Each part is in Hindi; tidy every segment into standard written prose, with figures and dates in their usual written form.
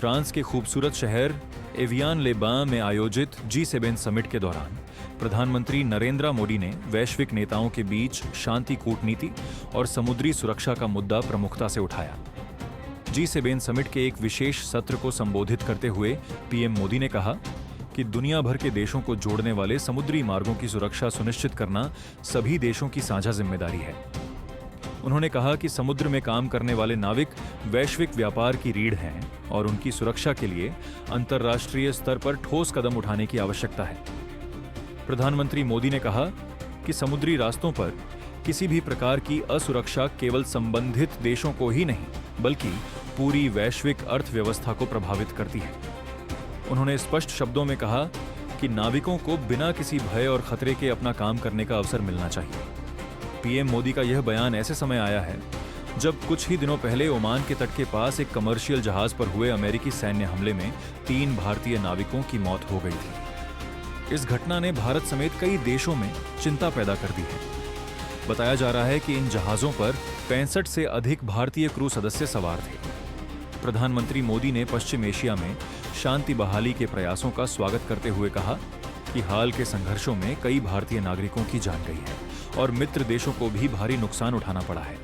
फ्रांस के खूबसूरत शहर एवियान-ले-बां में आयोजित G7 समिट के दौरान प्रधानमंत्री नरेंद्र मोदी ने वैश्विक नेताओं के बीच शांति कूटनीति और समुद्री सुरक्षा का मुद्दा प्रमुखता से उठाया। G7 समिट के एक विशेष सत्र को संबोधित करते हुए पीएम मोदी ने कहा कि दुनिया भर के देशों को जोड़ने वाले समुद्री मार्गों की सुरक्षा सुनिश्चित करना सभी देशों की साझा जिम्मेदारी है। उन्होंने कहा कि समुद्र में काम करने वाले नाविक वैश्विक व्यापार की रीढ़ हैं और उनकी सुरक्षा के लिए अंतर्राष्ट्रीय स्तर पर ठोस कदम उठाने की आवश्यकता है। प्रधानमंत्री मोदी ने कहा कि समुद्री रास्तों पर किसी भी प्रकार की असुरक्षा केवल संबंधित देशों को ही नहीं बल्कि पूरी वैश्विक अर्थव्यवस्था को प्रभावित करती है। उन्होंने स्पष्ट शब्दों में कहा कि नाविकों को बिना किसी भय और खतरे के अपना काम करने का अवसर मिलना चाहिए। पीएम मोदी का यह बयान ऐसे समय आया है जब कुछ ही दिनों पहले ओमान के तट के पास एक कमर्शियल जहाज पर हुए अमेरिकी सैन्य हमले में 3 भारतीय नाविकों की मौत हो गई थी। इस घटना ने भारत समेत कई देशों में चिंता पैदा कर दी है। बताया जा रहा है कि इन जहाजों पर 65 से अधिक भारतीय क्रू सदस्य सवार थे। प्रधानमंत्री मोदी ने पश्चिम एशिया में शांति बहाली के प्रयासों का स्वागत करते हुए कहा कि हाल के संघर्षों में कई भारतीय नागरिकों की जान गई है और मित्र देशों को भी भारी नुकसान उठाना पड़ा है।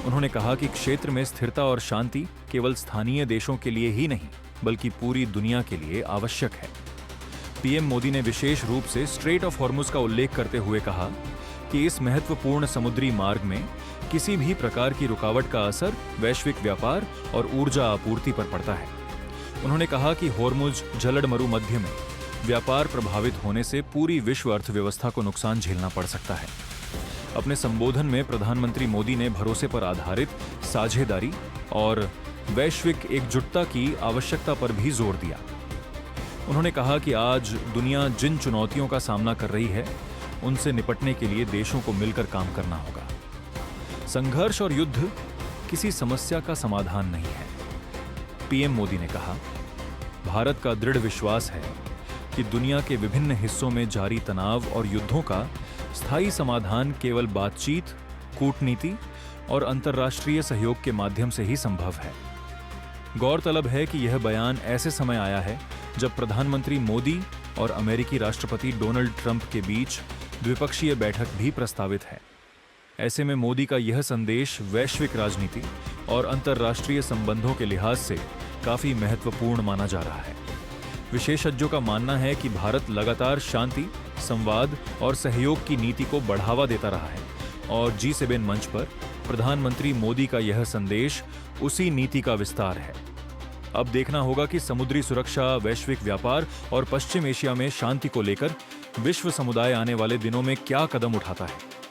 उन्होंने कहा कि क्षेत्र में स्थिरता और शांति केवल स्थानीय देशों के लिए ही नहीं बल्कि पूरी दुनिया के लिए आवश्यक है। पीएम मोदी ने विशेष रूप से स्ट्रेट ऑफ हॉर्मुज का उल्लेख करते हुए कहा कि इस महत्वपूर्ण समुद्री मार्ग में किसी भी प्रकार की रुकावट का असर वैश्विक व्यापार और ऊर्जा आपूर्ति पर पड़ता है। उन्होंने कहा कि हॉर्मुज जलडमरू मध्य में व्यापार प्रभावित होने से पूरी विश्व अर्थव्यवस्था को नुकसान झेलना पड़ सकता है। अपने संबोधन में प्रधानमंत्री मोदी ने भरोसे पर आधारित साझेदारी और वैश्विक एकजुटता की आवश्यकता पर भी जोर दिया। उन्होंने कहा कि आज दुनिया जिन चुनौतियों का सामना कर रही है उनसे निपटने के लिए देशों को मिलकर काम करना होगा। संघर्ष और युद्ध किसी समस्या का समाधान नहीं है। पीएम मोदी ने कहा, भारत का दृढ़ विश्वास है कि दुनिया के विभिन्न हिस्सों में जारी तनाव और युद्धों का स्थायी समाधान केवल बातचीत, कूटनीति और अंतर्राष्ट्रीय सहयोग के माध्यम से ही संभव है। गौरतलब है कि यह बयान ऐसे समय आया है जब प्रधानमंत्री मोदी और अमेरिकी राष्ट्रपति डोनाल्ड ट्रंप के बीच द्विपक्षीय बैठक भी प्रस्तावित है। ऐसे में मोदी का यह संदेश वैश्विक राजनीति और अंतर्राष्ट्रीय संबंधों के लिहाज से काफी महत्वपूर्ण माना जा रहा है। विशेषज्ञों का मानना है कि भारत लगातार शांति, संवाद और सहयोग की नीति को बढ़ावा देता रहा है और G7 मंच पर प्रधानमंत्री मोदी का यह संदेश उसी नीति का विस्तार है। अब देखना होगा कि समुद्री सुरक्षा, वैश्विक व्यापार और पश्चिम एशिया में शांति को लेकर विश्व समुदाय आने वाले दिनों में क्या कदम उठाता है।